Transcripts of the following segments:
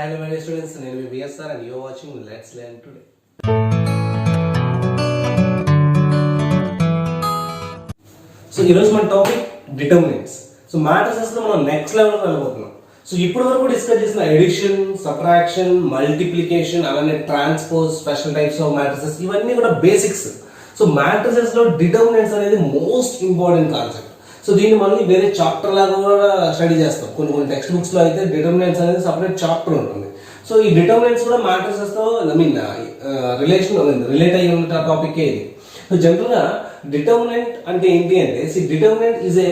Hi, hello, my dear students. My name is VSR and you are watching Let's Learn Today. So ఈరోజు మన topic determinants. So matrices లో మనం next level వెళ్ళబోతున్నాం. So ఇప్పటి వరకు discuss చేసిన edition, subtraction, multiplication, అలానే transpose, special types of matrices ఇవన్నీ కూడా బేసిక్స్. సో మ్యాట్రిసెస్ లో డిటర్మినెంట్స్ అనేది మోస్ట్ ఇంపార్టెంట్ కాన్సెప్ట్. సో దీన్ని మళ్ళీ వేరే చాప్టర్ లాగా కూడా స్టడీ చేస్తాం. కొన్ని టెక్స్ట్ బుక్స్ లో అయితే డిటర్మినెంట్స్ అనేది సపరేట్ చాప్టర్ ఉంటుంది. సో ఈ డిటర్మినెంట్స్ కూడా మ్యాట్రిసెస్ తో రిలేట్ అయ్యి ఉన్న టాపిక్ ఇది. సో జనరల్ గా డిటర్మినెంట్ అంటే ఏంటి అంటే determinant is a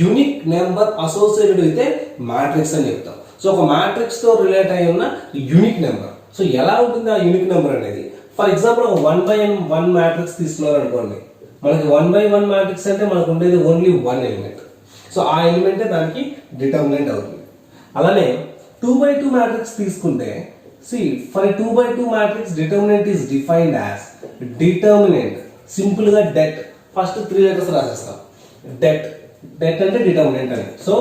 unique number associated with a matrix అని చెప్తాం. సో ఒక మ్యాట్రిక్స్ తో రిలేట్ అయి ఉన్న యూనిక్ నెంబర్. సో ఎలా ఉంటుంది ఆ యూనిక్ నెంబర్ అనేది? ఫర్ ఎగ్జాంపుల్ ఒక 1/1 మ్యాట్రిక్స్ తీసుకున్నారు అనుకోండి. మనకి 1/1 మ్యాట్రిక్స్ అంటే మనకు ఉండేది ఓన్లీ 1 ఎలిమెంట్. సో ఆ ఎలిమెంటే దానికి డిటర్మినెంట్ అవుతుంది. అలానే 2/2 మ్యాట్రిక్స్ తీసుకుంటే for 2/2 matrix determinant is defined as determinant simple గా డెట్. ఫస్ట్ 3 లెటర్స్ రాసేస్తాం. డెట్ అంటే డిటర్మినెంట్ అని. So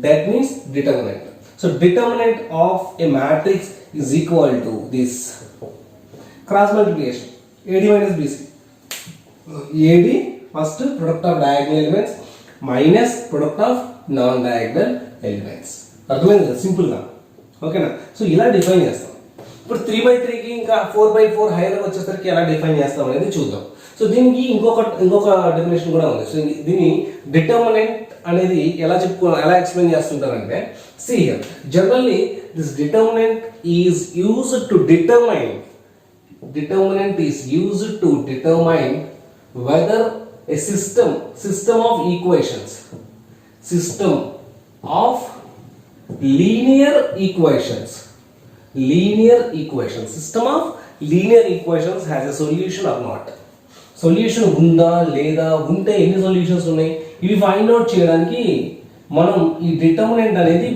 det means determinant. So determinant of a matrix is equal to this cross multiplication AD minus BC. AD first product of diagonal elements minus product of non diagonal elements. అర్థమైంది కదా simple గా? ఓకేనా? So ఇలా define చేస్తాం. ఇప్పుడు 3/3 కి ఇంకా 4/4 hire వచ్చేసరికి ఎలా డిఫైన్ చేస్తాం అనేది చూద్దాం. సో దీనికి ఇంకొక డెఫినేషన్ కూడా ఉంది. సో దీన్ని డిటర్మినెంట్ అనేది ఎలా ఎక్స్ప్లెయిన్ చేస్తుంటారంటే generally this determinant is used to determine whether a system of equations, system of linear equations has a solution or not. Solution ఉందా లేదా, ఉంటే ఎన్ని సొల్యూషన్స్ ఉన్నాయి, ఇవి ఫైండ్ అవుట్ చేయడానికి మనం ఈ డిటర్మినెంట్ అనేది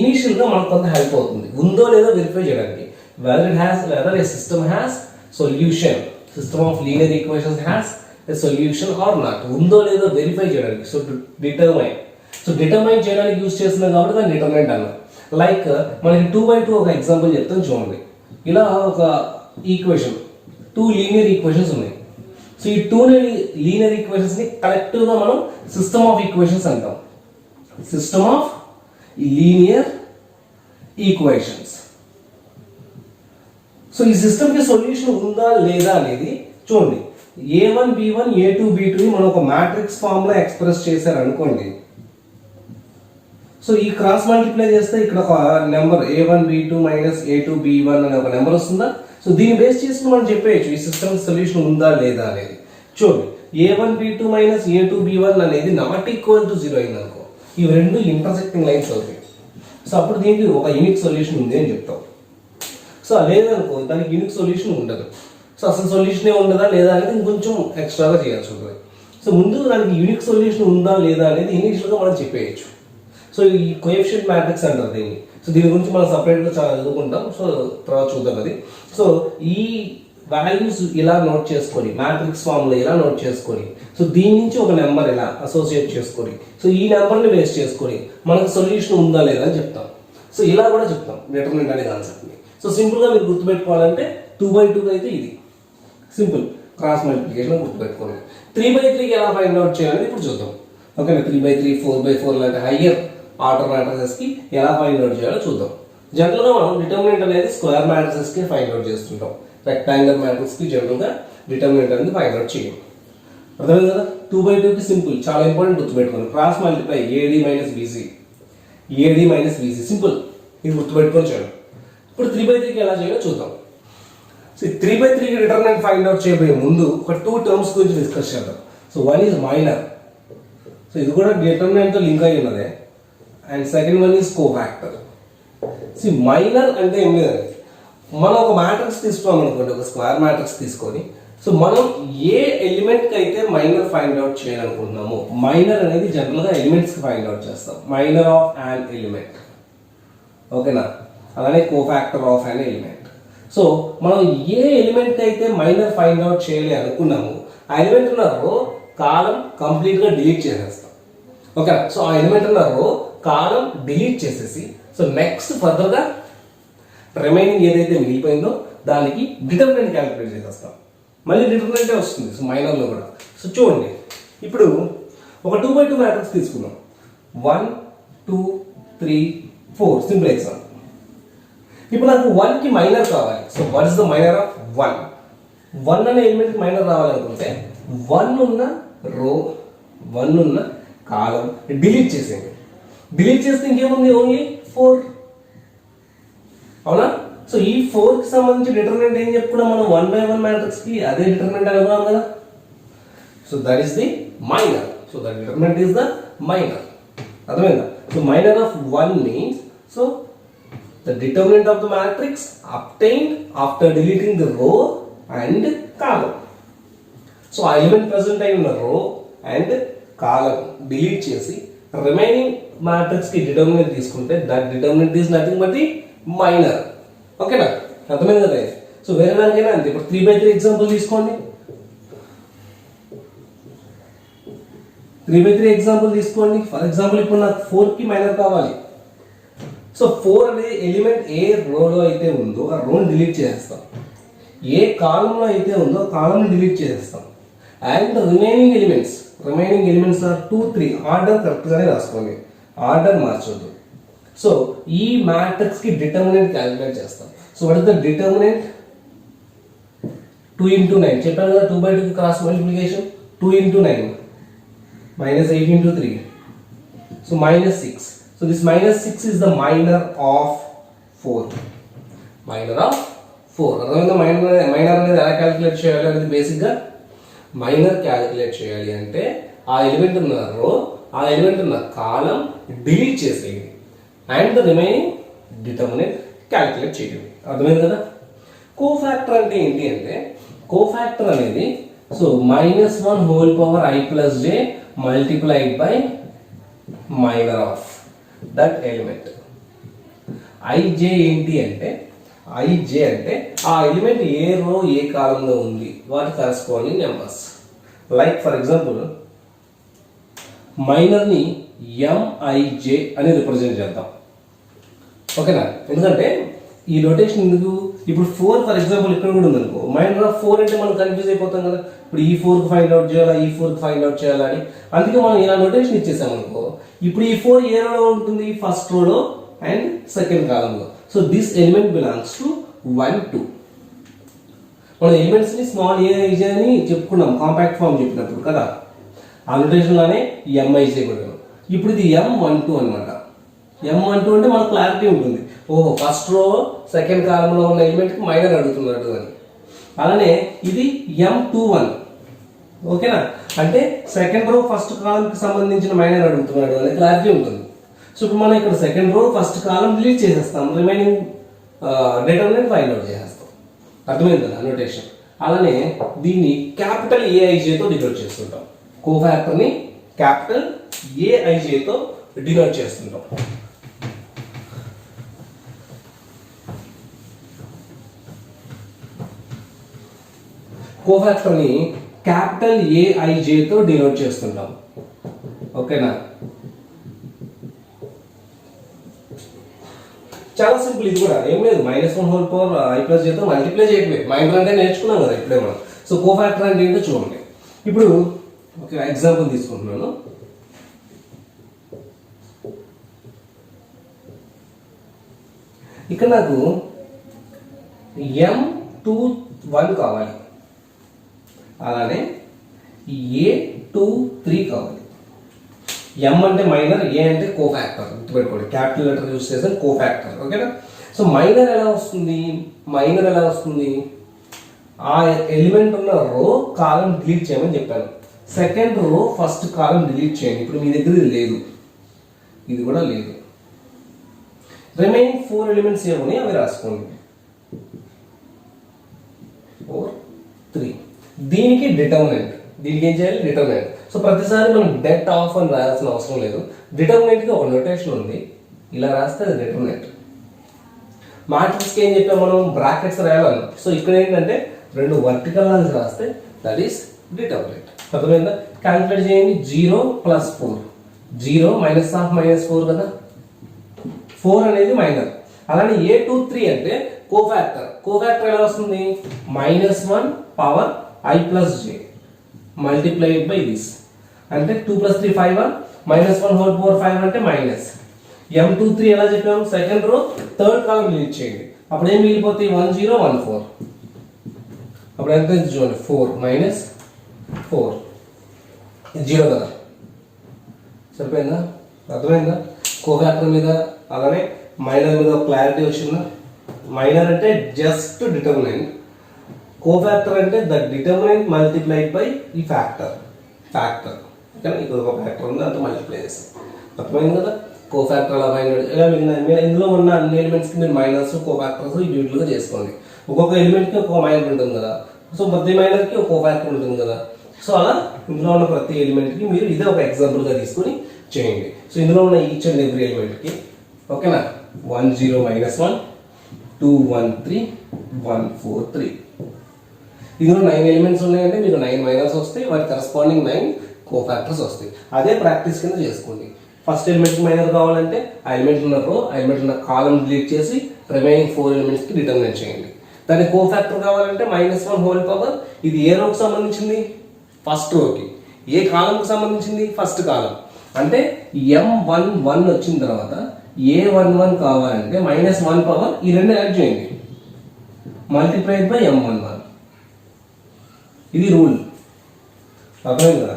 ఇనిషియల్ గా మనకు కొంత హెల్ప్ అవుతుంది. ఉందో లేదో వెరిఫై చేయడానికి. whether a system has solution, system of linear equations has a solution or not, ఉందో లేదో వెరిఫై చేయడానికి. సో డిటర్మైన్ చేయడానికి యూజ్ చేస్తున్నాం కాబట్టి దాన్ని డిటర్మినెంట్ అన్నాం. లైక్ మనకి 2/2 ఒక ఎగ్జాంపుల్ చెప్తాను చూడండి. ఇలా ఒక ఈక్వేషన్ 2 లీనియర్ ఈక్వేషన్స్ ఉన్నాయి. సో ఈ 2 లీనియర్ ఈక్వేషన్స్ ని కలెక్టివ్ గా మనం సిస్టమ్ ఆఫ్ ఈక్వేషన్స్ అంటాం. System of linear equations. So ఈ సిస్టమ్ కి సొల్యూషన్ ఉందా లేదా అనేది చూడండి. A1 B1 A2 B2 మనం ఒక మ్యాట్రిక్స్ ఫామ్ లో ఎక్స్ప్రెస్ చేశారు అనుకోండి. సో ఈ క్రాస్ మల్టిప్లై చేస్తే ఇక్కడ ఒక number A1 B2 minus A2 B1 అనే ఒక నెంబర్ వస్తుందా? సో దీన్ని బేస్ చేసుకుని మనం చెప్పేయచ్చు ఈ సిస్టమ్ సొల్యూషన్ ఉందా లేదా అనేది. చూడండి, A1 B2 minus A2 B1 అనేది నాట్ ఈక్వల్ టు 0 అయింది అనుకో, ఇవి రెండు ఇంటర్సెక్టింగ్ లైన్స్ అవుతాయి. సో అప్పుడు దీనికి ఒక యూనిక్ సొల్యూషన్ ఉంది అని చెప్తాం. సో లేదనుకో దానికి యూనిక్ సొల్యూషన్ ఉండదు. సో అసలు సొల్యూషనే ఉండదా లేదా అనేది ఇంకొంచెం ఎక్స్ట్రాగా చేయాల్సి ఉంటుంది. సో ముందు దానికి యూనిక్ సొల్యూషన్ ఉందా లేదా అనేది ఇనిషియల్గా మనం చెప్పేయచ్చు. సో ఈ కోఎఫిషియంట్ మ్యాట్రిక్స్ అంటారు దీన్ని. సో దీని గురించి మనం సపరేట్గా చాలా చదువుకుంటాం. సో తర్వాత చూద్దాం అది. సో ఈ వాల్యూస్ ఇలా నోట్ చేసుకొని మ్యాట్రిక్స్ ఫామ్లో ఇలా నోట్ చేసుకొని, సో దీని నుంచి ఒక నెంబర్ ఇలా అసోసియేట్ చేసుకొని, సో ఈ నెంబర్ని బేస్ చేసుకొని మనకు సొల్యూషన్ ఉందా లేదా అని చెప్తాం. సో ఇలా కూడా చెప్తాం డిటర్మినెంట్ అనే కాన్సెప్ట్ని. సో సింపుల్గా మీరు గుర్తుపెట్టుకోవాలంటే 2/2 అయితే ఇది సింపుల్ క్రాస్ మల్టిప్లికేషన్ గుర్తుపెట్టుకోండి. 3/3కి ఎలా ఫైండ్ అవుట్ చేయాలని ఇప్పుడు చూద్దాం. ఓకేనా? 3/3 4/4 లాంటి హయ్యర్ ఆర్డర్ మ్యాట్రిసెస్ కి ఎలా ఫైండ్ అవుట్ చేయాలో చూద్దాం. జనరల్ గా మనం డిటర్మినెంట్ అనేది స్క్వేర్ మ్యాట్రిసెస్ కి ఫైండ్ అవుట్ చేస్తుంటాం. రెక్టాంగులర్ మ్యాట్రిక్స్ కి జనరల్ గా డిటర్మినెంట్ అనేది ఫైండ్ అవుట్ చేయం. అర్థమైంది కదా? 2/2కి సింపుల్, చాలా ఇంపార్టెంట్ గుర్తుపెట్టుకోండి. Cross multiply AD minus BC simple, ఇది గుర్తుపెట్టుకొని చేయాలి. ఇప్పుడు 3/3కి ఎలా చేయాలో చూద్దాం. సో 3/3కి డిటర్మినెంట్ ఫైండ్ అవుట్ చేయబోయే ముందు ఒక 2 టర్మ్స్ గురించి డిస్కస్ చేద్దాం. So one is minor. So ఇది కూడా డిటర్మినెంట్ తో లింక్ అయి ఉన్నదే. And second one is cofactor. Minor అంటే ఏం లేదండి, మనం ఒక మ్యాట్రిక్స్ తీసుకున్నాం అనుకోండి, ఒక స్క్వేర్ మ్యాట్రిక్స్ తీసుకొని, సో మనం ఏ ఎలిమెంట్ కి అయితే మైనర్ ఫైండ్ అవుట్ చేయాలనుకుంటున్నామో, మైనర్ అనేది జనరల్ గా ఎలిమెంట్స్ కి ఫైండ్ అవుట్ చేస్తాం. Minor of an element. ఓకేనా? అలానే cofactor of an element. So మనం ఏ ఎలిమెంట్ కి అయితే మైనర్ ఫైండ్ అవుట్ చేయాలి అనుకున్నామో ఆ ఎలిమెంట్ ఉన్న రో కాలం కంప్లీట్ గా డిలీట్ చేసేస్తాం. ఓకే? సో ఆ ఎలిమెంట్ ఉన్న రో కాలం డిలీట్ చేసేసి, సో నెక్స్ట్ ఫర్దర్ గా రిమైనింగ్ ఏదైతే మిగిలిపోయిందో దానికి డిటర్మినెంట్ క్యాలిక్యులేట్ చేసేస్తాం. మళ్ళీ డిటర్మినెంటే వస్తుంది సో మైనర్లో కూడా. సో చూడండి, ఇప్పుడు ఒక 2x2 మ్యాట్రిక్స్ తీసుకుందాం. 1 2 3 4 సింపుల్ ఎగ్జాంపుల్. ఇప్పుడు నాకు 1 కి మైనర్ కావాలి. So what is the minor of 1? 1 అనే ఎలిమెంట్ కి మైనర్ రావాలనుకుంటే 1 ఉన్న రో 1 ఉన్న కాలం డిలీట్ చేసేయండి. డిలీట్ చేస్తే ఇంకేముంది? ఓన్లీ 4. అవునా? సో ఈ 4 కి సంబంధించి డిటర్మినెంట్ ఏం చెప్పుకున్నాం మనం? 1/1 మ్యాట్రిక్స్ కి అదే డిటర్మినెంట్ అనుకున్నాం కదా. So that is the minor. So the determinant is the minor. అర్థమైందా? So minor of 1 means so the determinant of the matrix obtained after deleting the row and column. So element present in the row and column delete chesi remaining matrix ki determinant తీసుకుంటే that determinant is nothing but the minor. Okay na? అర్థమైంది కదా? So వేరే దానికైనా అంతే. ఇప్పుడు 3/3 example తీసుకోండి. 3/3 example తీసుకోండి. For example ఇప్పుడు నాకు 4 కి మైనర్ కావాలి. సో 4 అనేది ఎలిమెంట్ ఏ రోలో అయితే ఉందో ఆ రోని డిలీట్ చేసేస్తాం. ఏ కాలంలో అయితే ఉందో ఆ కాలంని డిలీట్ చేసేస్తాం. And remaining elements are 2 3. Order కరెక్ట్గానే రాసుకోండి, ఆర్డర్ మార్చొద్దు. సో ఈ మ్యాట్రిక్స్ కి డిటర్మినెంట్ క్యాలిక్యులేట్ చేస్తాం. So what is the determinant? 2 into 9 చెప్పాను కదా. 2/2 cross multiplication 2 into 9 minus 8 into 3. So minus 6. So this minus 6 is the minor of 4. Minor of 4. అర్థమైందా? Minor అనేది ఎలా క్యాలిక్యులేట్ చేయాలి అనేది బేసిక్గా మైనర్ క్యాలిక్యులేట్ చేయాలి అంటే ఆ ఎలిమెంట్ ఉన్న రో ఆ ఎలిమెంట్ ఉన్న కాలం డిలీట్ చేసేయండి and the remaining determinant calculate చేయండి. అర్థమైంది కదా? కోఫాక్టర్ అంటే ఏంటి అంటే కోఫాక్టర్ అనేది so -1 whole power i plus j multiplied by minor of that element. ij ఏంటి అంటే ij అంటే ఆ ఎలిమెంట్ ఏ రో ఏ కాలంలో ఉంది వాటి corresponding numbers. Like for example minor ని mij అని రిప్రజెంట్ చేద్దాం. ఓకేనా? ఎందుకంటే ఈ నోటేషన్ ఎందుకు? ఇప్పుడు 4 ఫర్ ఎగ్జాంపుల్ ఇక్కడ కూడా ఉంది అనుకో, మైనర్ ఆఫ్ 4 అంటే మనం కన్ఫ్యూజ్ అయిపోతాం కదా. ఇప్పుడు ఈ 4 కి ఫైండ్ అవుట్ చేయాలా, ఈ 4 కి ఫైండ్ అవుట్ చేయాలా అని. అందుకే మనం ఇలా నోటేషన్ ఇచ్చేసాం అనుకో. ఇప్పుడు ఈ 4 ఏ రోలో ఉంటుంది? ఫస్ట్ రోలో అండ్ సెకండ్ కాలంలో. So this element belongs to 1 2. మనం ఎలిమెంట్స్ ని స్మాల్ ఏజ్ అని చెప్పుకున్నాం కాంపాక్ట్ ఫామ్ చెప్పినప్పుడు కదా. ఆ నోటేషన్ లోనే mij కూడా. ఇప్పుడు ఇది m12 అనమాట. m12 అంటే మనకు క్లారిటీ ఉంటుంది. ఓహో ఫస్ట్ రో సెకండ్ కాలంలో ఉన్న ఎలిమెంట్ కి మైనర్ అడుగుతున్నాడు అని. అలానే ఇది m21. ఓకేనా? అంటే సెకండ్ రో ఫస్ట్ కాలం కి సంబంధించిన మైనర్ అడుగుతున్నాడు అనే క్లారిటీ ఉంటుంది. సో ఇప్పుడు మనం ఇక్కడ సెకండ్ రో ఫస్ట్ కాలం డిలీట్ చేసేస్తాం, రిమైనింగ్ డిటర్మినెంట్ ఫైండ్ అవుట్ చేసేస్తాం. అర్థమైంది కదా నోటేషన్? అలానే దీన్ని క్యాపిటల్ aij తో డినోట్ చేస్తుంటాం. కోఫాక్టర్ ని క్యాపిటల్ aij తో డినోట్ చేస్తుంటాం. కోఫాక్టర్ ని క్యాపిటల్ aij తో డినోట్ చేస్తుంటాం. ఓకేనా? చాలా సింపుల్. ఇది కూడా ఏం లేదు, -1 whole power i plus j తో మల్టిప్లై చేయటమే. మైనర్ అంటే నేర్చుకున్నాం కదా ఇప్పుడే మనం. సో కోఫాక్టర్ అంటే ఏంటో చూడండి. ఇప్పుడు ఒక ఎగ్జాంపుల్ తీసుకుంటున్నాను. ఇక్కడ నాకు m21 కావాలి, అలానే a23 కావాలి. m అంటే మైనర్, a అంటే కోఫాక్టర్. గుర్తుపెట్టుకోండి, క్యాపిటల్ లెటర్ యూస్ చేస్తే కోఫాక్టర్. ఓకేనా? సో మైనర్ ఎలా వస్తుంది? ఆ ఎలిమెంట్ ఉన్న రో కాలం డిలీట్ చేయమని చెప్పాను. సెకండ్ రో ఫస్ట్ కాలం డిలీట్ చేయండి. ఇప్పుడు మీ దగ్గర ఇది లేదు, ఇది కూడా లేదు. రిమైనింగ్ 4 ఎలిమెంట్స్ ఏమని అవి రాసుకోండి. 4 3. దీనికి డిటర్మినెంట్, దీనికి ఏం చేయాలి? డిటర్మినెంట్. సో ప్రతిసారి మనం డెట్ ఆఫ్ అని రాయాల్సిన అవసరం లేదు. డిటర్మినెంట్ కి ఒక నోటేషన్ ఉంది, ఇలా రాస్తే అది డిటర్మినెంట్. మ్యాట్రిక్స్ కి ఏం చెప్పాం మనం? బ్రాకెట్స్ రాయాలి. సో ఇక్కడ ఏంటంటే 2 వర్టికల్ లైన్స్ రాస్తే దట్ ఈస్ డిటర్మినెంట్. అర్థమైందా? క్యాలిక్యులేట్ చేయండి. 0 + 4. 0 -4 కదా. 4 అనేది మైనర్. అలానే A23 అంటే కోఫాక్టర్ ఎలా వస్తుంది -1 power I plus j multiplied by this అంటే 2 + 3 5 -1 హోల్ పవర్ 5 అంటే మైనస్ M23 ఎలా చెప్పాము second row third column delete చేయండి అప్పుడు ఏం మిగిలిపోతాయి 1 0 1 4 అప్పుడు ఎంత చూడండి 4 4 ఇది 0 కదా సరిపోయిందా అర్థమైందా కోఫాక్టర్ మీద అలానే మైనర్ మీద క్లారిటీ వచ్చిందా మైనర్ అంటే జస్ట్ డిటర్మినెంట్ కోఫాక్టర్ అంటే ద డిటర్మినెంట్ మల్టిప్లైడ్ బై ఈ ఫ్యాక్టర్ ఓకేనా ఇక్కడ ఒక ఫ్యాక్టర్ ఉంది అంత మల్టిప్లై చేస్తాం అర్థమైంది కదా కోఫాక్టర్ అలా మైనర్ ఇందులో ఉన్న అన్ని ఎలిమెంట్స్కి మీరు మైనర్స్ కోఫాక్టర్స్ ఇండివిజువల్గా చేసుకోండి ఒక్కొక్క ఎలిమెంట్కి ఒక్కొక్క మైనర్ ఉంటుంది కదా సో ప్రతి మైనర్కి ఒక కోఫాక్టర్ ఉంటుంది కదా సో అలా ఇందులో ఉన్న ప్రతి ఎలిమెంట్కి మీరు ఇదే ఒక ఎగ్జాంపుల్గా తీసుకుని చేయండి సో ఇందులో ఉన్న ఈచ్ అండ్ ఎవ్రీ ఎలిమెంట్కి ఓకేనా 1 0 -1 2 1 3 1 4 3 ఇందులో 9 ఎలిమెంట్స్ ఉన్నాయంటే మీకు 9 మైనర్స్ వస్తాయి వాటి కరస్పాండింగ్ 9 కోఫాక్టర్స్ వస్తాయి అదే ప్రాక్టీస్ కింద చేసుకోండి ఫస్ట్ ఎలిమెంట్ మైనర్ కావాలంటే ఆ ఎలిమెంట్ ఉన్న రో ఆ ఎలిమెంట్ ఉన్న కాలం డిలీట్ చేసి రిమైనింగ్ 4 ఎలిమెంట్స్కి డిటర్మినేట్ చేయండి దాని కోఫాక్టర్ కావాలంటే -1 హోల్ పవర్ ఇది ఏ రోకి సంబంధించింది ఫస్ట్ రోకి ఏ కాలంకి సంబంధించింది ఫస్ట్ కాలం అంటే M11 వచ్చిన తర్వాత A11 కావాలంటే -1 పవర్ ఈ రెండు యాడ్ చేయండి మల్టిప్లైడ్ బై M11 ఇది రూల్ అర్థమైంది కదా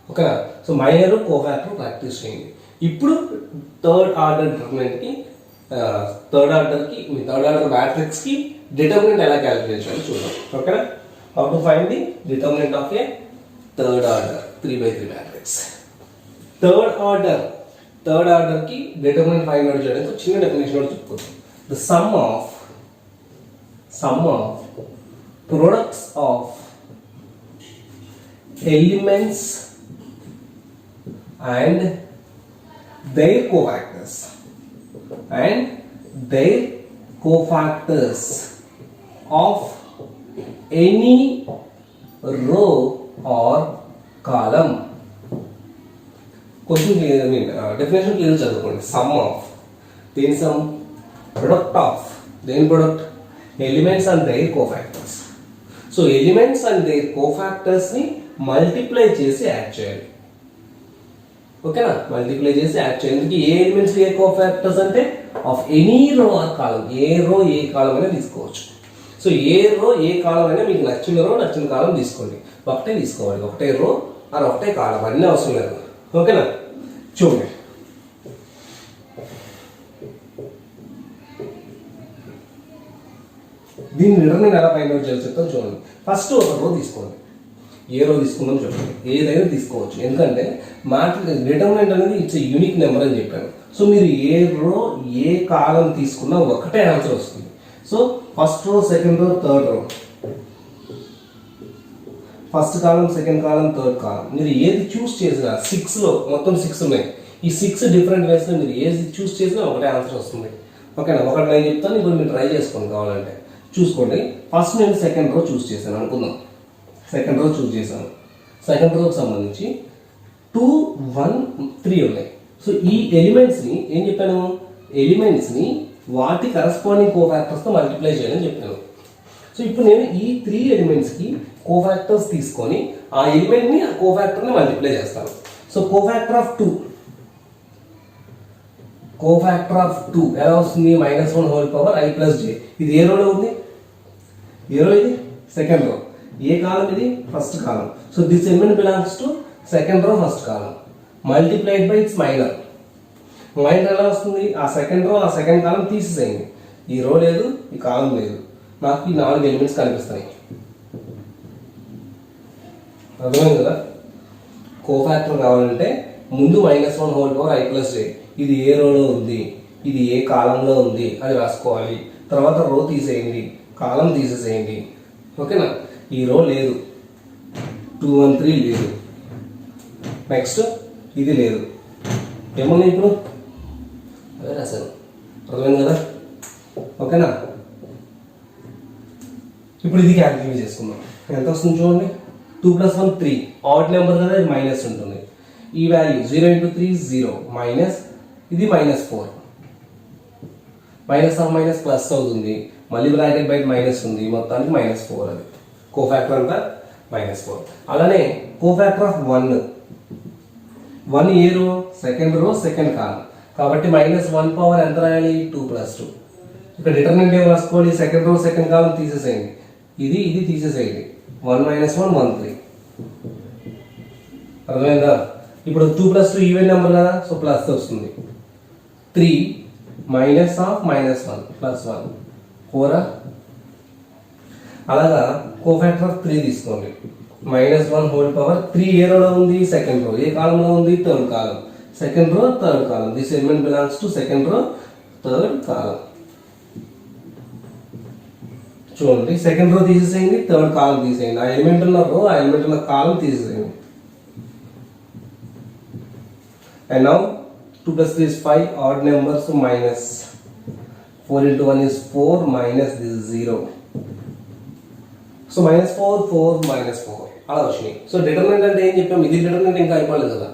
ఓకేనా సో మైనర్ కోఫాక్టర్ ప్రాక్టీస్ చేయండి ఇప్పుడు థర్డ్ ఆర్డర్ డిటర్మినెంట్కి థర్డ్ ఆర్డర్ మ్యాట్రిక్స్కి డిటర్మినెంట్ ఎలా క్యాలిక్యులేట్ చేయాలో చూద్దాం ఓకేనా how to find the determinant of a third order 3/3 matrix third ఆర్డర్కి డిటర్మినెంట్ ఫైండ్ అవుట్ చేయడానికి చిన్న డెఫినేషన్ కూడా చెప్పుకోవచ్చు the sum of products of elements and their cofactors of any row or column question definition clear చదువుకోండి sum of దేని sum product elements and their cofactors so elements and their cofactors ని multiply చేసి add చేయాలి ఓకేనా multiply చేసి add చేయాలి ఏ elements ఏ cofactors అంటే of any రో ఆర్ కాలం ఏ కాలం అయినా తీసుకోవచ్చు సో ఏ కాలం అయినా మీకు నచ్చిన కాలం తీసుకోండి ఒకటే తీసుకోవాలి ఒకటే రో ఆర్ ఒకటే కాలం అన్నీ అవసరం లేదు ఓకేనా చూడండి దీన్ని డిటర్మినెంట్ ఎలా ఫైండ్ అవుట్ చేయాలో చెప్తాను చూడండి ఫస్ట్ ఒక రో తీసుకోండి ఏ రో తీసుకుందాం చెప్పండి ఏదైనా తీసుకోవచ్చు ఎందుకంటే మ్యాట్రిక్స్ డిటర్మినెంట్ అనేది ఇట్స్ యూనిక్ నెంబర్ అని చెప్పాను సో మీరు ఏ రో ఏ కాలం తీసుకున్నా ఒకటే ఆన్సర్ వస్తుంది so first row second row third row first కాలం సెకండ్ కాలం థర్డ్ కాలం మీరు ఏది చూస్ చేసినా 6లో మొత్తం 6 ఉన్నాయి ఈ 6 డిఫరెంట్ వేస్లో మీరు ఏది చూస్ చేసినా ఒకటే ఆన్సర్ వస్తుంది ఓకేనా ఒకటి నేను చెప్తాను ఇప్పుడు మీరు ట్రై చేసుకోండి కావాలంటే చూసుకోండి ఫస్ట్ నేను సెకండ్ రో చూస్ చేశాను అనుకుందాం సెకండ్ రో చూస్ చేశాను సెకండ్ రోకి సంబంధించి 2 1 3 ఉన్నాయి సో ఈ ఎలిమెంట్స్ని ఏం చెప్పాను ఎలిమెంట్స్ని వాటి కరస్పాండింగ్ కోఫాక్టర్స్తో మల్టిప్లై చేయాలని చెప్పాను సో ఇప్పుడు నేను ఈ 3 ఎలిమెంట్స్కి కోఫాక్టర్స్ తీసుకొని ఆ ఎలిమెంట్ని ఆ కోఫాక్టర్ని మల్టిప్లై చేస్తాను సో కోఫాక్టర్ ఆఫ్ 2 ఎలా వస్తుంది -1 whole power I plus j ఇది ఏ రోలో ఉంది ఏ రో ఇది సెకండ్ రో ఏ కాలం ఇది first column so this element belongs to second row first column multiplied by its minor ఎలా వస్తుంది ఆ సెకండ్ రో ఆ సెకండ్ కాలం తీసేసేయండి ఈ రో లేదు ఈ కాలం లేదు నాకు ఈ 4 ఎలిమెంట్స్ కనిపిస్తాయి అర్థమైంది కదా కోఫాక్టర్ కావాలంటే ముందు -1 whole power I plus j ఇది ఏ రోలో ఉంది ఇది ఏ కాలంలో ఉంది అది రాసుకోవాలి తర్వాత రో తీసేయండి కాలం తీసేసేయండి ఓకేనా ఈ రో లేదు 2 1 3 లేదు నెక్స్ట్ ఇది లేదు ఏమన్నా ఇప్పుడు అదే రాశాను అర్థమైంది కదా ఓకేనా ఇప్పుడు ఇది క్యాలిక్యులేట్ చేసుకుందాం ఎంత వస్తుంది చూడండి 2 + 1 3 ఆడ్ నెంబర్ కదా ఇది మైనస్ ఉంటుంది ఈ వాల్యూ 0 × 3 0 మైనస్ ఇది -4 మైనస్ ఆఫ్ మైనస్ ప్లస్ అవుతుంది, మళ్ళీ బ్రాకెట్ బయట మైనస్ ఉంది, మొత్తానికి -4 అది కోఫాక్టర్ అంతా -4. అలానే కోఫాక్టర్ ఆఫ్ 1 ఏ రో, సెకండ్ రో సెకండ్ కాలం కాబట్టి -1 పవర్ ఎంత రాయాలి 2 + 2. ఇక్కడ డిటర్మినెంట్ ఏం రాసుకోవాలి, సెకండ్ రో సెకండ్ కాలం తీసేసేయండి, ఇది తీసేసేయండి, 1 - 1 1 3. అర్థమైందా? ఇప్పుడు 2 + 2 ఈవెన్ నెంబర్ కదా, సో ప్లస్ వస్తుంది. 3 మైనస్ ఆఫ్ -1 + 1 4. అలాగా కోఫాక్టర్ ఆఫ్ 3 తీసుకోండి, -1 హోల్ పవర్ 3 ఏ రోలో ఉంది, సెకండ్ రో, ఏ కాలంలో ఉంది, third column, second row third column, this element belongs to second రో థర్డ్ కాలం. చూడండి, సెకండ్ రో తీసేసేయండి, థర్డ్ కాలం తీసేయండి, ఆ ఎలిమెంట్ ఉన్న రో ఆ ఎలిమెంట్ ఉన్న కాలం తీసేసేయండి. And now 2 + 3 is 5, odd numbers, so -4 × 1 is 4, minus this is 0. So -4 4 -4 అలా వచ్చినాయి. సో డిటర్మినెంట్ అంటే ఏం చెప్పాము, ఇది డిటర్మినెంట్ ఇంకా అయిపోలేదు కదా,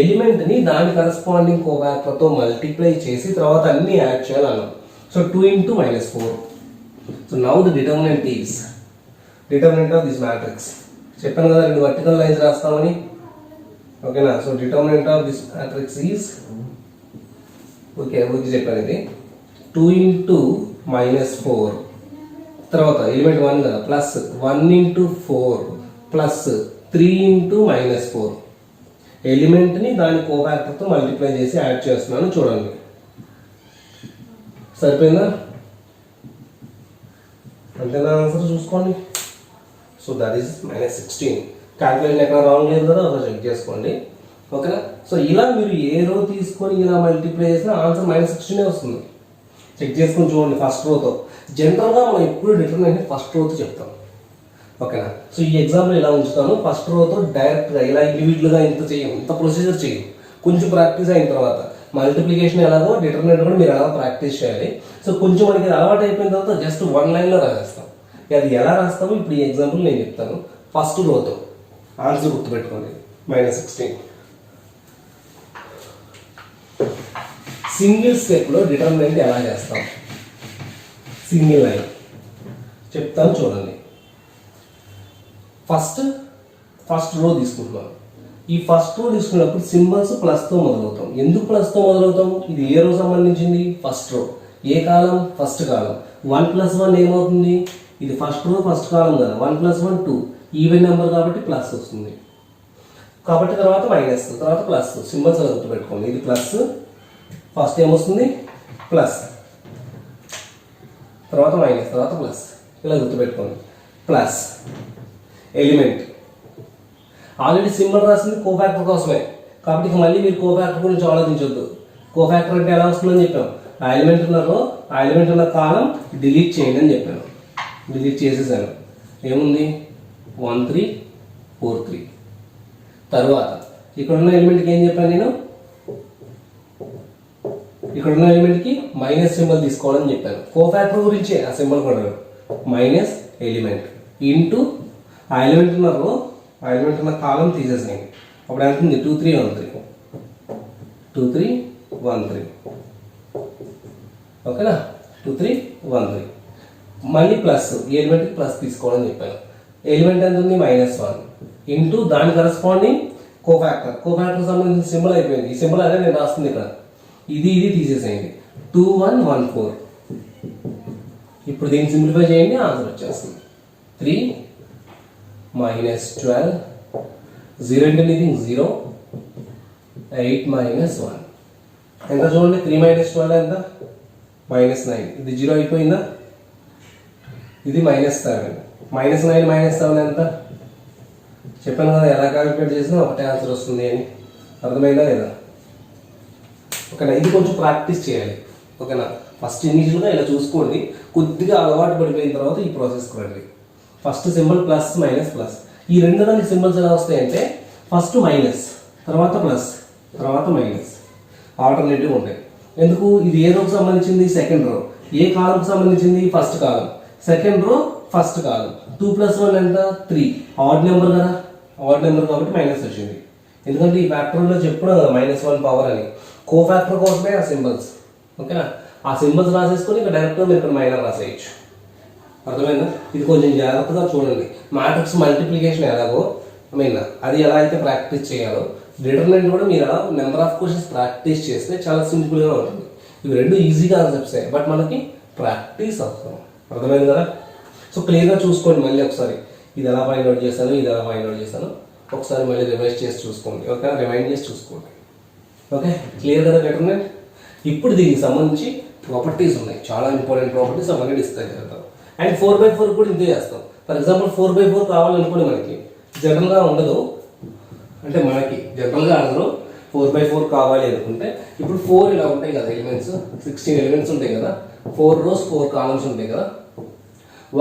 ఎలిమెంట్ ని దాని కరస్పాండింగ్ కోఫాక్టర్ తో మల్టిప్లై చేసి తర్వాత అన్ని యాడ్ చేయాలన్నాం. So 2 × -4. So now the determinant is determinant of this matrix. చెప్పాను కదా రెండు వర్టికల్ లైన్స్ రాస్తామని, ఓకేనా? So determinant of this matrix is okay చెప్పాను, ఇది 2 × -4 తర్వాత ఎలిమెంట్ 1 కదా, ప్లస్ 1 × 4 ప్లస్ 3 × -4 ఎలిమెంట్ ని దాని కోఫాక్టర్ తో మల్టిప్లై చేసి యాడ్ చేస్తున్నాను. చూడండి, సరిపోయిందా? అంతేనా? ఆన్సర్ చూసుకోండి. So that is -16. క్యాల్కులేషన్ ఎక్కడ రాంగ్ లేదు కదా, ఒకసారి చెక్ చేసుకోండి, ఓకేనా? సో ఇలా మీరు ఏ రో తీసుకొని ఇలా మల్టిప్లై చేసినా ఆన్సర్ -16 వస్తుంది. చెక్ చేసుకొని చూడండి ఫస్ట్ రోతో. జనరల్గా మనం ఎప్పుడు డిటర్మినెంట్ ఫస్ట్ రోతో చెప్తాం, ఓకేనా? సో ఈ ఎగ్జాంపుల్ ఇలా ఉంచుతాను, ఫస్ట్ రోతో డైరెక్ట్గా ఇలా ఇండివిజువల్గా ఇంత చేయం, ఇంత ప్రొసీజర్ చేయం, కొంచెం ప్రాక్టీస్ అయిన తర్వాత మల్టిప్లికేషన్ ఎలాగో డిటర్మినెంట్ కూడా మీరు ఎలా ప్రాక్టీస్ చేయాలి. సో కొంచెం మనకి అలవాటు అయిపోయిన తర్వాత జస్ట్ 1 లైన్లో రాసేస్తాం. అది ఎలా రాస్తామో ఇప్పుడు ఈ ఎగ్జాంపుల్ నేను చెప్తాను. ఫస్ట్ రోతో ఆన్సర్ గుర్తుపెట్టుకోండి, -16. సింగిల్ స్టెప్లో డిటర్మినెంట్ ఎలా చేస్తాం, సింగిల్ లైన్ చెప్తాను చూడండి. ఫస్ట్ రో తీసుకుంటున్నాం. ఈ ఫస్ట్ రో తీసుకున్నప్పుడు సింబల్స్ ప్లస్తో మొదలవుతాం. ఎందుకు ప్లస్తో మొదలవుతాం, ఇది ఏ రో సంబంధించింది, ఫస్ట్ రో, ఏ కాలం, ఫస్ట్ కాలం. 1 + 1 ఏమవుతుంది, ఇది ఫస్ట్ రో ఫస్ట్ కాలం కదా, 1 + 1 2, ఈవెన్ నెంబర్ కాబట్టి ప్లస్ వస్తుంది, కాబట్టి తర్వాత మైనస్, తర్వాత ప్లస్. సింబల్స్ అలా గుర్తుపెట్టుకోండి, ఇది ప్లస్, ఫస్ట్ ఏమొస్తుంది ప్లస్, తర్వాత మైనస్, తర్వాత ప్లస్, ఇలా గుర్తుపెట్టుకోండి. ప్లస్ ఎలిమెంట్ ఆల్రెడీ సింబల్ రాసింది కోఫాక్టర్ కోసమే కాబట్టి ఇక మళ్ళీ మీరు కోఫాక్టర్ గురించి ఆలోచించొద్దు. కోఫాక్టర్ అంటే ఎలా వస్తుందని చెప్పాం, ఆ ఎలిమెంట్ ఉన్నారో ఆ ఎలిమెంట్ ఉన్న కాలం డిలీట్ చేయండి అని చెప్పాను. డిలీట్ చేసేసాను, ఏముంది 1 3 4 3. తర్వాత ఇక్కడ ఉన్న ఎలిమెంట్కి ఏం చెప్పాను నేను, ఇక్కడ ఉన్న ఎలిమెంట్కి మైనస్ సింబల్ తీసుకోవాలని చెప్పాను. కోఫాక్టర్ గురించే ఆ సింబల్ కూడా, మైనస్ ఎలిమెంట్ ఇంటూ ఆ ఎలిమెంట్ ఉన్నారో ఆ ఎలిమెంట్ ఉన్న కాలం తీసేసేయండి. అప్పుడు ఎంత ఉంది 2 3 1 3, 2 3 1 3, ఓకేనా? 2 3 1 3. మళ్ళీ ప్లస్, ఎలిమెంట్కి ప్లస్ తీసుకోవాలని చెప్పాను. ఎలిమెంట్ ఎంత ఉంది -1 ఇంటూ దాని కరస్పాండింగ్ కోఫాక్టర్. కోఫాక్టర్ సంబంధించిన సింబల్ అయిపోయింది, ఈ సింబల్ అదే నేను రాస్తుంది ఇక్కడ, ఇది తీసేసేయండి. 2 1 1 4. ఇప్పుడు దీన్ని సింప్లిఫై చేయండి, ఆన్సర్ వచ్చేస్తుంది 3 -12, 0 into anything 0, 8 -1. ఎంత చూడండి, 3 -12 ఎంత, -9. ఇది 0 అయిపోయిందా, ఇది -7. -9 -7 ఎంత చెప్పాను కదా, ఎలా క్యాలిక్యులేట్ చేసినా ఒకటే ఆన్సర్ వస్తుంది అని. అర్థమైందా లేదా? ఓకేనా? ఇది కొంచెం ప్రాక్టీస్ చేయాలి, ఓకేనా? ఫస్ట్ ఇనీషియల్గా ఇలా చూసుకోండి, కొద్దిగా అలవాటు పడిపోయిన తర్వాత ఈ ప్రాసెస్కి రండి. First symbol plus minus plus, ఈ రెండు దానికి సింబల్స్ ఎలా వస్తాయంటే ఫస్ట్ మైనస్, తర్వాత ప్లస్, తర్వాత మైనస్, ఆల్టర్నేటివ్ ఉంటాయి. ఎందుకు, ఇది ఏ రోకి సంబంధించింది, సెకండ్ రో, ఏ కాలంకి సంబంధించింది, ఫస్ట్ కాలం, సెకండ్ రో ఫస్ట్ కాలం. 2 + 1 ఎంత 3, ఆడ్ నెంబర్ కదా, ఆడ్ నెంబర్ కాబట్టి మైనస్ వచ్చింది. ఎందుకంటే ఈ ఫ్యాక్టర్లో చెప్పుకున్నాం కదా -1 పవర్ అని, కో ఫ్యాక్టర్ కోసమే ఆ సింబల్స్, ఓకేనా? ఆ సింబల్స్ రాసేసుకొని ఇక్కడ డైరెక్ట్గా మీరు ఇక్కడ మైనర్ రాసేయచ్చు. అర్థమైందా? ఇది కొంచెం జాగ్రత్తగా చూడండి. మ్యాట్రిక్స్ మల్టిప్లికేషన్ ఎలాగో అది ఎలా అయితే ప్రాక్టీస్ చేయాలో డిటర్మినెంట్ కూడా మీరు అలా నెంబర్ ఆఫ్ క్వశ్చన్స్ ప్రాక్టీస్ చేస్తే చాలా సింపుల్గా ఉంటుంది. ఇవి రెండు ఈజీ కాన్సెప్ట్సే, బట్ మనకి ప్రాక్టీస్ అవసరం. అర్థమైంది కదా? సో క్లియర్గా చూసుకోండి. మళ్ళీ ఒకసారి ఇది ఎలా ఫైండ్ అవుట్ చేశాను, ఇది ఎలా ఫైండ్ అవుట్ చేశాను ఒకసారి మళ్ళీ రివైజ్ చేసి చూసుకోండి. ఓకే, రిమైండ్ చేసి చూసుకోండి. ఓకే, క్లియర్ కదా డిటర్మినెంట్? ఇప్పుడు దీనికి సంబంధించి ప్రాపర్టీస్ ఉన్నాయి, చాలా ఇంపార్టెంట్ ప్రాపర్టీస్, అవన్నీ డిస్కస్ చేద్దాం. అండ్ 4/4 కూడా ఇంతే చేస్తాం. ఫర్ ఎగ్జాంపుల్ 4/4 కావాలనుకోండి, మనకి జనరల్గా ఉండదు, అంటే మనకి జనరల్గా అందరూ 4/4 కావాలి అనుకుంటే ఇప్పుడు 4 ఇలా ఉంటాయి కదా ఎలిమెంట్స్, 16 ఎలిమెంట్స్ ఉంటాయి కదా, 4 rows 4 columns ఉంటాయి కదా.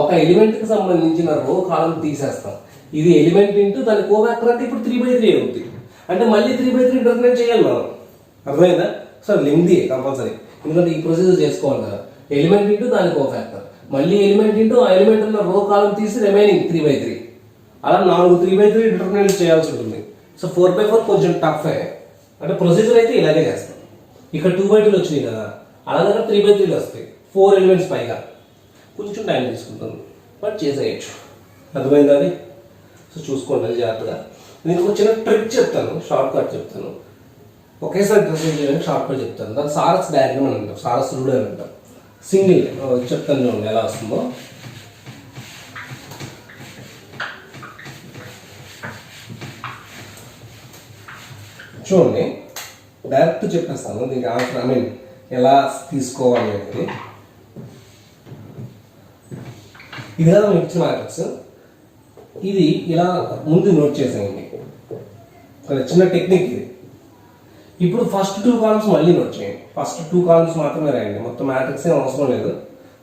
ఒక ఎలిమెంట్కి సంబంధించిన రో కాలం తీసేస్తాం. ఇది ఎలిమెంట్ ఇంటూ దాని కోఫాక్టర్ అంటే ఇప్పుడు 3/3 అవుతుంది. అంటే మళ్ళీ 3/3 డిటర్మినేట్ చేయాలి మనం. అర్థమైందా? సో లెంగ్తీ కంపల్సరీ, ఎందుకంటే ఈ ప్రొసీజర్ చేసుకోవాలి కదా. ఎలిమెంట్ ఇంటూ దాని కోఫాక్టర్, మళ్ళీ ఎలిమెంట్ ఇంటూ ఆ ఎలిమెంట్ ఉన్న రో కాలం తీసి రిమైనింగ్ 3/3, అలా 4 3/3 డిటర్మినేట్ చేయాల్సి ఉంటుంది. సో 4/4 కొంచెం టఫ్, అంటే ప్రొసీజర్ అయితే ఇలాగే చేస్తాం. ఇక్కడ 2/2 వచ్చినాయి కదా, అలాగే 3/3 వస్తాయి, 4 ఎలిమెంట్స్ పైగా, కొంచెం టైం తీసుకుంటుంది, బట్ చేసేయచ్చు. అర్థమైంది అది? సో చూసుకోండి అది జాగ్రత్తగా. నేను ఒక చిన్న ట్రిక్ చెప్తాను, షార్ట్ కట్ చెప్తాను, ఒకేసారి డ్రెస్సింగ్ చేయడానికి షార్ట్ కట్ చెప్తాను. దాన్ని సారస్ డయాగ్రామ్ అని అంటాం, సారస్ రూడ్ అని అంటాం. సింగిల్ చెప్తాను చూడండి ఎలా వస్తుందో. చూడండి డైరెక్ట్ చెప్పేస్తాను దీనికి ఆన్సర్, ఎలా తీసుకోవాలి అనేది. ఇది కదా మీకు ఇచ్చిన మ్యాట్రిక్స్, ఇది ఇలా ముందు నోట్ చేసేయండి. ఒక చిన్న టెక్నిక్ ఇది. ఇప్పుడు ఫస్ట్ 2 columns మళ్ళీ నోట్ చేయండి. ఫస్ట్ 2 columns మాత్రమే రాయండి, మొత్తం మ్యాట్రిక్స్ ఏం అవసరం లేదు.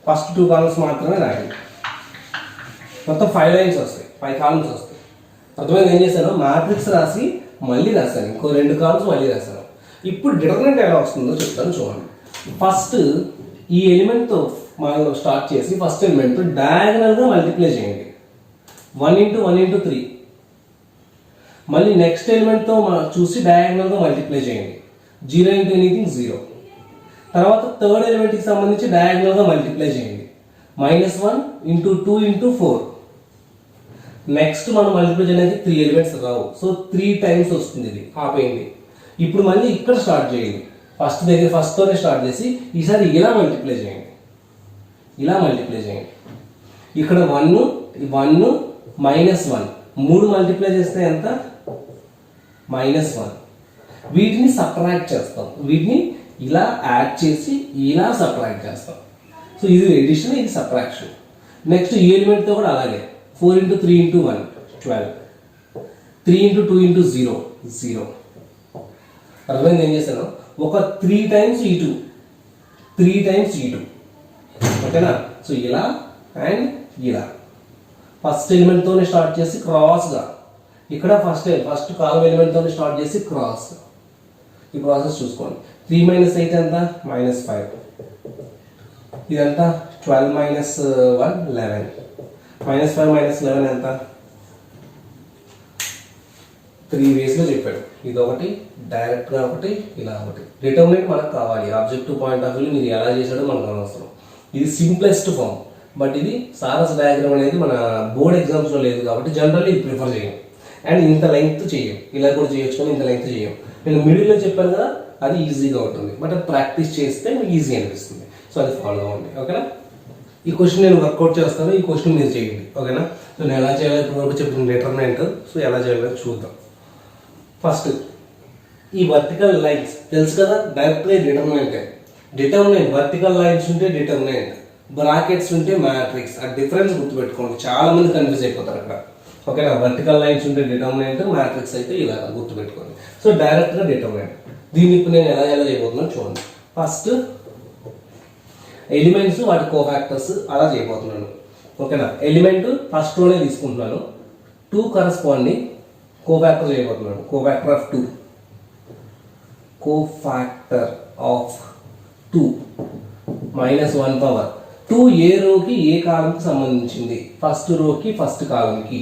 ఫస్ట్ 2 columns మాత్రమే రాయండి. మొత్తం 5 lines వస్తాయి, 5 columns వస్తాయి. అర్థమైంది? ఏం చేశాను, మ్యాట్రిక్స్ రాసి మళ్ళీ రాశాను, ఇంకో 2 columns మళ్ళీ రాశాను. ఇప్పుడు డిటర్మినెంట్ ఎలా వస్తుందో చెప్తాను చూడండి. ఫస్ట్ ఈ ఎలిమెంట్తో మనం స్టార్ట్ చేసి ఫస్ట్ ఎలిమెంట్ డయాగనల్గా మల్టిప్లై చేయండి, 1 into 1 into 3. మళ్ళీ నెక్స్ట్ ఎలిమెంట్తో మనం చూసి డయాగనల్గా మల్టిప్లై చేయండి, 0 into anything 0. తర్వాత థర్డ్ ఎలిమెంట్కి సంబంధించి డయాగనల్గా మల్టిప్లై చేయండి, -1 into 2 into 4. నెక్స్ట్ మనం మల్టిప్లై చేయడానికి 3 ఎలిమెంట్స్ రావు, సో 3 times వస్తుంది, ఇది ఆపేయండి. ఇప్పుడు మళ్ళీ ఇక్కడ స్టార్ట్ చేయండి, ఫస్ట్తోనే స్టార్ట్ చేసి ఈసారి ఇలా మల్టిప్లై చేయండి, ఇలా మల్టిప్లై చేయండి. ఇక్కడ 1 -1 3 మల్టిప్లై చేస్తే ఎంత, -1. వీటిని సబ్ట్రాక్ట్ చేస్తాం, వీటిని ఇలా యాడ్ చేసి ఇలా సబ్ట్రాక్ట్ చేస్తాం. సో ఇది ఎడిషన్, ఇది సబ్ట్రాక్షన్. నెక్స్ట్ ఈ ఎలిమెంట్తో కూడా అలాగే 4 into 3 into 1 12, 3 into 2 into 0 0. అర్థమైంది? ఏం చేస్తాను, ఒక 3 times e2, 3 times e2. ఓకేనా? సో ఇలా అండ్ ఇలా ఫస్ట్ ఎలిమెంట్తోనే స్టార్ట్ చేసి క్రాస్గా, ఇక్కడ ఫస్ట్ కాలం ఎలిమెంట్తో స్టార్ట్ చేసి క్రాస్. ఈ ప్రాసెస్ చూసుకోండి. 3 - 8 ఎంత, -5. ఇదంతా 12 - 1 11. -5 - 11 ఎంత, 3 waysలో చెప్పాడు. ఇది ఒకటి, డైరెక్ట్గా ఒకటి, ఇలా ఒకటి. డిటర్మినెంట్ మనకు కావాలి, ఆబ్జెక్టివ్ పాయింట్ ఆఫ్ వ్యూ మీరు ఎలా చేశాడో మనకు అనవసరం. ఇది సింప్లెస్ట్ ఫామ్, బట్ ఇది సారస్ డయాగ్రామ్ అనేది మన బోర్డ్ ఎగ్జామ్స్లో లేదు కాబట్టి జనరల్లీ ఇది ప్రిఫర్ చేయం. అండ్ ఇంత లెంగ్త్ చేయం, ఇలా కూడా చేయొచ్చు కానీ ఇంత లెంగ్త్ చేయం. నేను మిడిల్లో చెప్పాను కదా, అది ఈజీగా ఉంటుంది, బట్ అది ప్రాక్టీస్ చేస్తే మీకు ఈజీ అనిపిస్తుంది. సో అది ఫాలో అవ్వండి. ఓకేనా? ఈ క్వశ్చన్ నేను వర్కౌట్ చేస్తాను, ఈ క్వశ్చన్ మీరు చేయండి. ఓకేనా? సో నేను ఎలా చేయాలో ఇప్పుడు చెప్పిన డిటర్మినెంట్, సో ఎలా చేయాలో చూద్దాం. ఫస్ట్ ఈ వర్టికల్ లైన్స్ తెలుసు కదా, డైరెక్ట్గా డిటర్మినెంట్ వర్టికల్ లైన్స్ ఉంటే డిటర్మినెంట్, బ్రాకెట్స్ ఉంటే మ్యాట్రిక్స్. ఆ డిఫరెన్స్ గుర్తుపెట్టుకోండి, చాలా మంది కన్ఫ్యూజ్ అయిపోతారు అక్కడ. ఓకేనా? వర్టికల్ లైన్స్ ఉంటే డిటర్మినెంట్, మ్యాట్రిక్స్ అయితే ఇలా గుర్తుపెట్టుకోండి. సో డైరెక్ట్గా డిటర్మినెంట్. దీన్ని ఇప్పుడు నేను ఎలా చేయబోతున్నాను చూడండి. ఫస్ట్ ఎలిమెంట్స్ వాటి కోఫాక్టర్స్ అలా చేయబోతున్నాను. ఓకేనా? ఎలిమెంట్ ఫస్ట్ రోనే తీసుకుంటున్నాను, 2 కరస్పాండింగ్ కోఫాక్టర్ చేయబోతున్నాను. కోఫాక్టర్ ఆఫ్ 2 -1 పవర్ 2 ఏ రోకి ఏ కాలంకి సంబంధించింది, ఫస్ట్ రోకి ఫస్ట్ కాలంకి,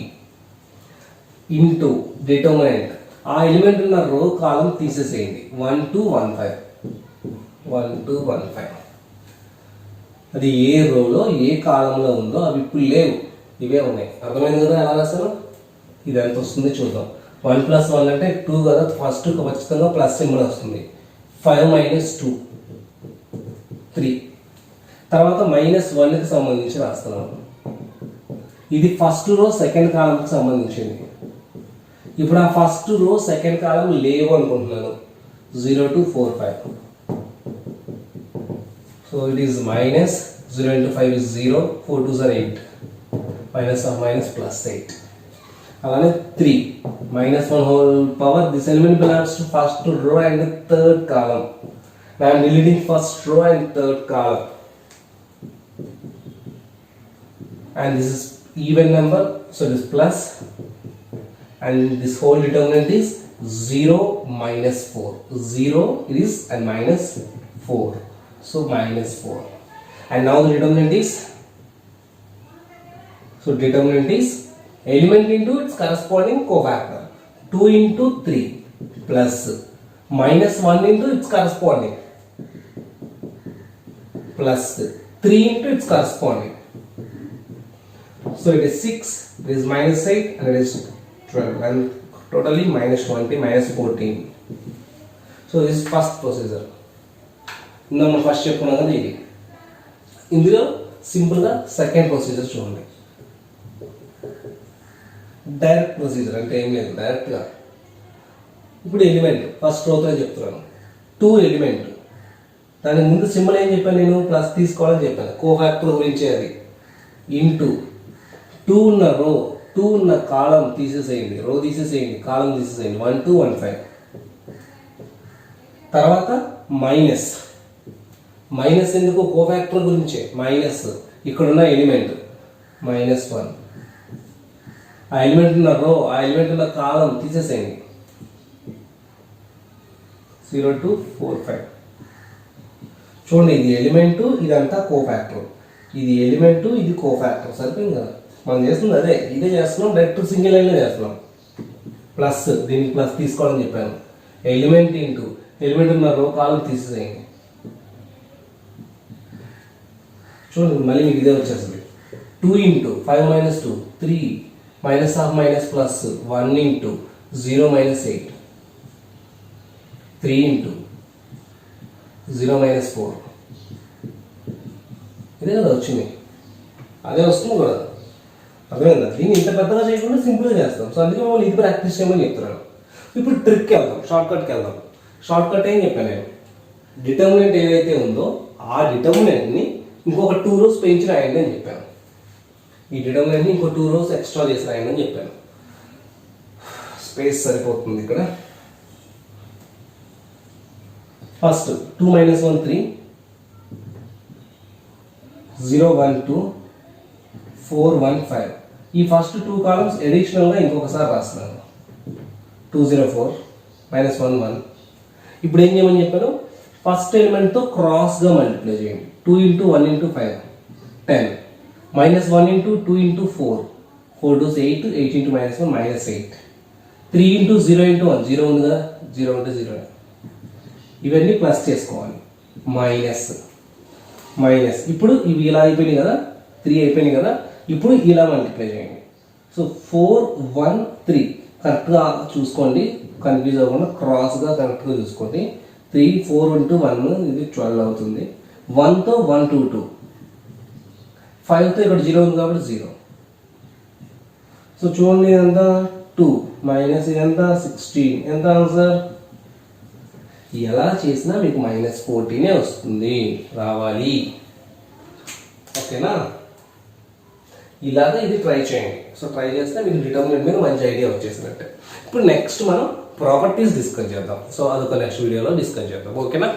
ఇంటూ డిటర్మినెంట్. ఆ ఎలిమెంట్ ఉన్న రో కాలం తీసేసేయండి, 1 to 15. అది ఏ రోలో ఏ కాలంలో ఉందో అవి ఇప్పుడు లేవు, ఇవే ఉన్నాయి. అర్థమైంది కదా ఎలా రాస్తాను? ఇది ఎంత వస్తుంది చూద్దాం. 1 + 1 అంటే 2 కదా, ఫస్ట్ ఖచ్చితంగా ప్లస్ సింబల్ వస్తుంది. 5 - 2 3. తర్వాత -1కి సంబంధించి రాస్తున్నాను. ఇది ఫస్ట్ రో సెకండ్ కాలంకి సంబంధించింది. ఇప్పుడు ఆ ఫస్ట్ రో సెకండ్ కాలం లేవు అనుకుంటున్నాను. 0 to 4 5. So it is -0 × 5 is 0, 4 2s are 8, -+8. అలానే 3 -1 whole power. This element belongs to first row and third column. Now I am deleting first row and third column. And this is even number, so it is plus, and this whole determinant is 0 - 4. 0 it is and -4, so -4. And now the determinant is, so determinant is element into its corresponding cofactor. 2 into 3 plus -1 into its corresponding plus 3 into its corresponding. So it is 6, it is -8, and it is 12, and totally -20, -14. So this is first procedure. ఇందులో మనం first చెప్పుకున్నాం కదా ఇది. ఇందులో సింపుల్గా second procedure చూడండి. Direct procedure అంటే ఏం లేదు, డైరెక్ట్గా ఇప్పుడు ఎలిమెంట్ ఫస్ట్ రోతో చెప్తున్నాను. 2 ఎలిమెంట్, దానికి ముందు సింబల్ ఏం చెప్పాను నేను, ప్లస్ తీసుకోవాలని చెప్పాను. కోఫాక్టర్ గురించి అది. ఇంటూ 2 ఉన్న రో, 2 ఉన్న కాలం తీసేసేయండి, రో తీసేసేయండి, కాలం తీసేసేయండి. 1 2 1 5. తర్వాత మైనస్ ఎందుకు, కోఫాక్టర్ గురించే. మైనస్ ఇక్కడున్న ఎలిమెంట్ -1, ఆ ఎలిమెంట్ ఉన్న రో, ఆ ఎలిమెంట్ ఉన్న కాలం తీసేసేయండి. 0 to 4 5. చూడండి, ఇది ఎలిమెంటు, ఇదంతా కోఫాక్టర్. ఇది ఎలిమెంటు, ఇది కోఫాక్టర్. సరిపోయింది కదా. మనం చేస్తుంది అదే, ఇదే చేస్తున్నాం, డైరెక్ట్ సింగిల్ లైన్లో చేస్తున్నాం. ప్లస్, దీనికి ప్లస్ తీసుకోవాలని చెప్పాను. ఎలిమెంట్ ఇంటూ ఎలిమెంట్ ఉన్న రో కాలం తీసేసేయండి. చూడండి, మళ్ళీ మీకు ఇదే వచ్చేస్తుంది. 2 into 5 - 2 3 -half plus 1 into 0 - 8 3 into 0 - 4. ఇదే కదా వచ్చింది, అదే వస్తుంది కూడా. అర్థమైందా? దీన్ని ఇంత పెద్దగా చేయకుండా సింపుల్గా చేస్తాం. సో అందుకే మమ్మల్ని ఇది ప్రాక్టీస్ చేయమని చెప్తున్నాను. ఇప్పుడు ట్రిక్కి వెళ్దాం, షార్ట్కట్కి వెళ్దాం. షార్ట్కట్ ఏం చెప్పాను నేను, డిటర్మినెంట్ ఏదైతే ఉందో ఆ డిటర్మినెంట్ని ఇంకొక 2 rows పెంచి రాయండి అని చెప్పాను. ఈ డిటర్మినెంట్ని ఇంకో 2 rows ఎక్స్ట్రా చేసి రాయండి అని చెప్పాను. స్పేస్ సరిపోతుంది ఇక్కడ. ఫస్ట్ 2 - 1 3, 0 1 2, 4 1 5. ఈ ఫస్ట్ 2 కాలమ్స్ అడిషనల్గా ఇంకొకసారి రాస్తున్నాను. 2 0 4 -1 1. ఇప్పుడు ఏం చేయమని చెప్పాను, ఫస్ట్ ఎలిమెంట్తో క్రాస్గా మల్టిప్లై చేయండి. 2 into 1 into 5 10, -1 into 2 into 4 4 2s 8, 8 into -1 -8. 3 into 0 into 1 0 ఉంది కదా, 0 into 0. ఇవన్నీ ప్లస్ చేసుకోవాలి. మైనస్ ఇప్పుడు ఇవి ఇలా అయిపోయినాయి కదా, 3 అయిపోయినాయి కదా. ఇప్పుడు ఇలా మల్టిప్లై చేయండి. సో 4 1 3 కరెక్ట్గా చూసుకోండి, కన్ఫ్యూజ్ అవ్వకుండా క్రాస్గా కరెక్ట్గా చూసుకోండి. 3 4 into 1 ఇది 12 అవుతుంది. 1తో 1 2 2, 5తో ఇక్కడ 0 ఉంది కాబట్టి 0. సో చూడండి, ఇదంతా 2 మైనస్ ఇదంతా 16. ఎంత ఆన్సర్? ఎలా చేసినా మీకు -14 వస్తుంది, రావాలి. ఓకేనా? ఇలాగా ఇది ట్రై చేయండి. సో ట్రై చేస్తే మీకు డిటర్మినెంట్ మీద మంచి ఐడియా వచ్చేసినట్టే. ఇప్పుడు నెక్స్ట్ మనం ప్రాపర్టీస్ డిస్కస్ చేద్దాం. సో అదొక నెక్స్ట్ వీడియోలో డిస్కస్ చేద్దాం. ఓకేనా?